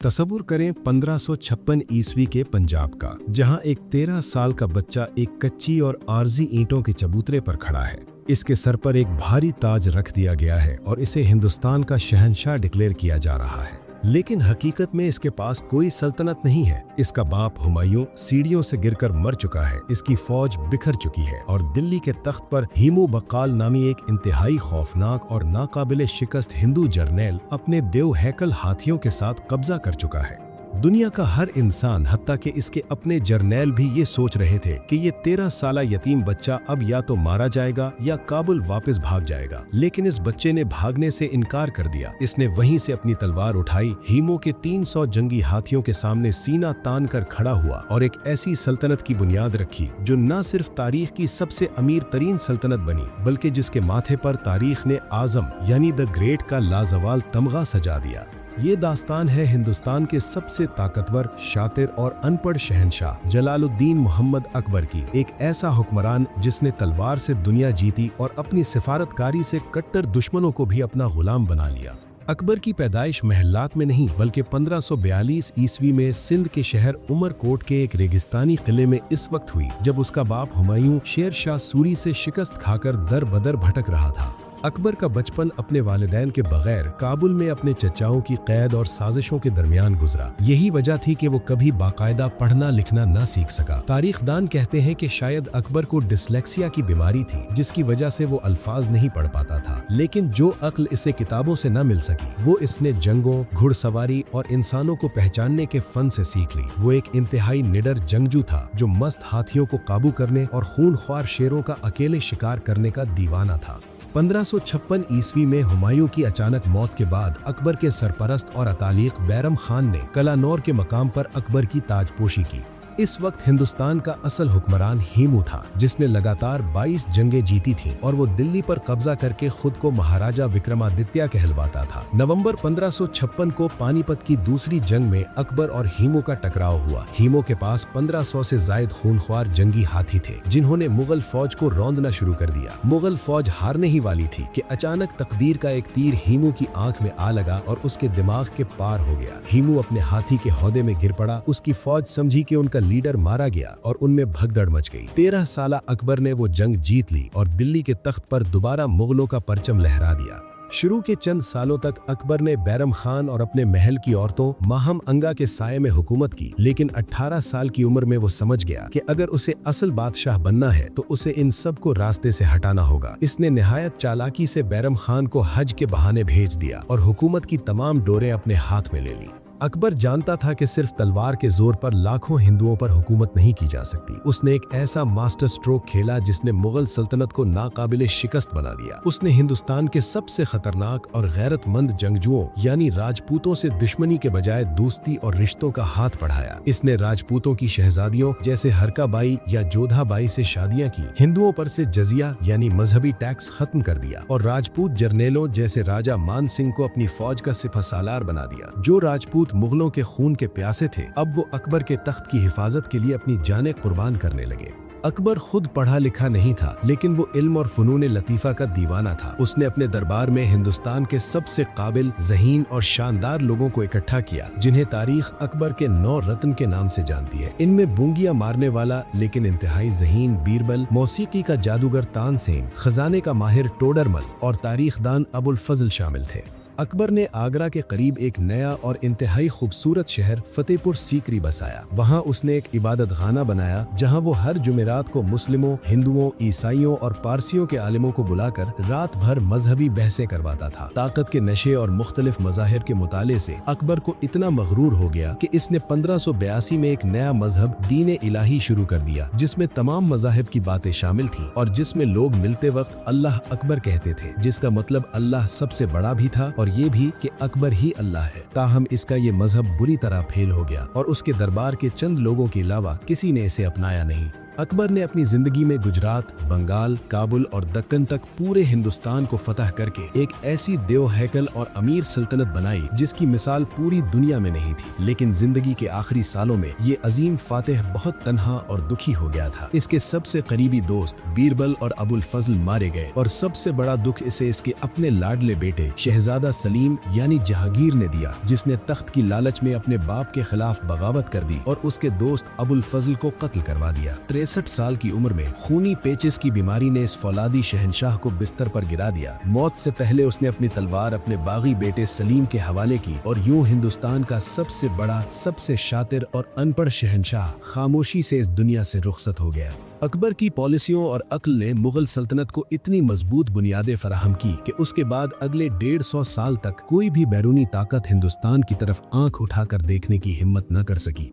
तसव्वुर करें 1556 ईस्वी के पंजाब का, जहां एक 13 साल का बच्चा एक कच्ची और आरजी ईंटों के चबूतरे पर खड़ा है। इसके सर पर एक भारी ताज रख दिया गया है और इसे हिंदुस्तान का शहंशाह डिक्लेयर किया जा रहा है। लेकिन हकीकत में इसके पास कोई सल्तनत नहीं है। इसका बाप हुमायूं सीढ़ियों से गिरकर मर चुका है, इसकी फौज बिखर चुकी है और दिल्ली के तख्त पर हीमू बक्काल नामी एक इंतहाई खौफनाक और नाकाबिले शिकस्त हिंदू जर्नैल अपने देव हैकल हाथियों के साथ कब्जा कर चुका है। दुनिया का हर इंसान, हत्ता कि इसके अपने जर्नैल भी ये सोच रहे थे कि ये 13 साला यतीम बच्चा अब या तो मारा जाएगा या काबुल वापस भाग जाएगा। लेकिन इस बच्चे ने भागने से इनकार कर दिया। इसने वहीं से अपनी तलवार उठाई, हीमो के 300 जंगी हाथियों के सामने सीना तान कर खड़ा हुआ और एक ऐसी सल्तनत की बुनियाद रखी जो न सिर्फ तारीख की सबसे अमीर तरीन सल्तनत बनी, बल्कि जिसके माथे पर तारीख ने आजम यानी द ग्रेट का लाजवाल तमगा सजा दिया। ये दास्तान है हिंदुस्तान के सबसे ताकतवर, शातिर और अनपढ़ शहंशाह जलालुद्दीन मोहम्मद अकबर की। एक ऐसा हुक्मरान जिसने तलवार से दुनिया जीती और अपनी सिफारतकारी से कट्टर दुश्मनों को भी अपना गुलाम बना लिया। अकबर की पैदाइश महलात में नहीं बल्कि 1542 ईस्वी में सिंध के शहर उमरकोट के एक रेगिस्तानी किले में इस वक्त हुई जब उसका बाप हुमायूं शेर शाह सूरी से शिकस्त खाकर दर बदर भटक रहा था। अकबर का बचपन अपने वालिदैन के बगैर काबुल में अपने चचाओं की कैद और साजिशों के दरमियान गुजरा। यही वजह थी कि वो कभी बाकायदा पढ़ना लिखना ना सीख सका। तारीखदान कहते हैं कि शायद अकबर को डिस्लेक्सिया की बीमारी थी, जिसकी वजह से वो अल्फाज नहीं पढ़ पाता था। लेकिन जो अक्ल इसे किताबों से न मिल सकी, वो इसने जंगों, घुड़सवारी और इंसानों को पहचानने के फन से सीख ली। वो एक इंतहाई निडर जंगजू था जो मस्त हाथियों को काबू करने और खूनख्वार शेरों का अकेले शिकार करने का दीवाना था। 1556 ईस्वी में हुमायूं की अचानक मौत के बाद अकबर के सरपरस्त और अतालिक बैरम खान ने कलानौर के मकाम पर अकबर की ताजपोशी की। इस वक्त हिंदुस्तान का असल हुक्मरान हीमू था, जिसने लगातार 22 जंगें जीती थीं और वो दिल्ली पर कब्जा करके खुद को महाराजा विक्रमादित्य कहलवाता था। नवंबर 1556 को पानीपत की दूसरी जंग में अकबर और हीमू का टकराव हुआ। हीमू के पास 1500 से जायद खूनख्वार जंगी हाथी थे, जिन्होंने मुगल फौज को रौंदना शुरू कर दिया। मुगल फौज हारने ही वाली थी कि अचानक तकदीर का एक तीर हीमू की आंख में आ लगा और उसके दिमाग के पार हो गया। हीमू अपने हाथी के हौदे में गिर पड़ा। उसकी फौज समझी कि उनका लीडर मारा गया और उनमें भगदड़ मच गई। 13 साला अकबर ने वो जंग जीत ली और दिल्ली के तख्त पर दोबारा मुगलों का परचम लहरा दिया। शुरू के चंद सालों तक अकबर ने बैरम खान और अपने महल की औरतों माहम अंगा के साये में हुकूमत की, लेकिन 18 साल की उम्र में वो समझ गया कि अगर उसे असल बादशाह बनना है तो उसे इन सब को रास्ते से हटाना होगा। इसने निहायत चालाकी से बैरम खान को हज के बहाने भेज दिया और हुकूमत की तमाम डोरें अपने हाथ में ले ली। अकबर जानता था कि सिर्फ तलवार के जोर पर लाखों हिंदुओं पर हुकूमत नहीं की जा सकती। उसने एक ऐसा मास्टर स्ट्रोक खेला जिसने मुगल सल्तनत को नाकाबिले शिकस्त बना दिया। उसने हिंदुस्तान के सबसे खतरनाक और गैरतमंद जंगजुओं यानी राजपूतों से दुश्मनी के बजाय दोस्ती और रिश्तों का हाथ बढ़ाया। इसने राजपूतों की शहजादियों जैसे हरका बाई या जोधा बाई से शादियां की, हिंदुओं पर से जजिया यानी मजहबी टैक्स खत्म कर दिया और राजपूत जर्नेलों जैसे राजा मान सिंह को अपनी फौज का सिपह सालार बना दिया। जो राजपूत मुगलों के खून के प्यासे थे, अब वो अकबर के तख्त की हिफाजत के लिए अपनी जानें कुर्बान करने लगे। अकबर खुद पढ़ा लिखा नहीं था, लेकिन वो इल्म और फनून लतीफ़ा का दीवाना था। उसने अपने दरबार में हिंदुस्तान के सबसे काबिल, ज़हीन और शानदार लोगों को इकट्ठा किया, जिन्हें तारीख अकबर के 9 रत्न के नाम से जानती है। इनमें बूंगियां मारने वाला लेकिन इंतहाई ज़हीन बीरबल, मौसीकी का जादूगर तानसेन, खजाने का माहिर टोडरमल और तारीखदान अबुल फजल शामिल थे। अकबर ने आगरा के करीब एक नया और इंतहाई खूबसूरत शहर फतेहपुर सीकरी बसाया। वहां उसने एक इबादत खाना बनाया जहां वो हर जुमेरात को मुस्लिमों, हिंदुओं, ईसाइयों और पारसियों के आलिमों को बुलाकर रात भर मजहबी बहसें करवाता था। ताकत के नशे और मुख्तलिफ मज़ाहिर के मुताले से अकबर को इतना मगरूर हो गया कि इसने 1582 में एक नया मजहब दीन इलाही शुरू कर दिया, जिसमें तमाम मज़ाहिब की बातें शामिल थीं और जिसमें लोग मिलते वक्त अल्लाह अकबर कहते थे, जिसका मतलब अल्लाह सबसे बड़ा भी था और ये भी कि अकबर ही अल्लाह है। ताहम इसका ये मजहब बुरी तरह फेल हो गया और उसके दरबार के चंद लोगों के अलावा किसी ने इसे अपनाया नहीं। अकबर ने अपनी जिंदगी में गुजरात, बंगाल, काबुल और दक्कन तक पूरे हिंदुस्तान को फतह करके एक ऐसी देव हैकल और अमीर सल्तनत बनाई जिसकी मिसाल पूरी दुनिया में नहीं थी। लेकिन जिंदगी के आखिरी सालों में ये अजीम फातिह बहुत तन्हा और दुखी हो गया था। इसके सबसे करीबी दोस्त बीरबल और अबुल फजल मारे गए और सबसे बड़ा दुख इसे इसके अपने लाडले बेटे शहजादा सलीम यानी जहांगीर ने दिया, जिसने तख्त की लालच में अपने बाप के खिलाफ बगावत कर दी और उसके दोस्त अबुल फजल को कत्ल करवा दिया। 63 साल की उम्र में खूनी पेचिस की बीमारी ने इस फौलादी शहंशाह को बिस्तर पर गिरा दिया। मौत से पहले उसने अपनी तलवार अपने बागी बेटे सलीम के हवाले की और यूं हिंदुस्तान का सबसे बड़ा, सबसे शातिर और अनपढ़ शहंशाह खामोशी से इस दुनिया से रुखसत हो गया। अकबर की पॉलिसियों और अक्ल ने मुगल सल्तनत को इतनी मजबूत बुनियादें फराहम की कि उसके बाद अगले 150 साल तक कोई भी बैरूनी ताकत हिंदुस्तान की तरफ आंख उठाकर देखने की हिम्मत न कर सकी।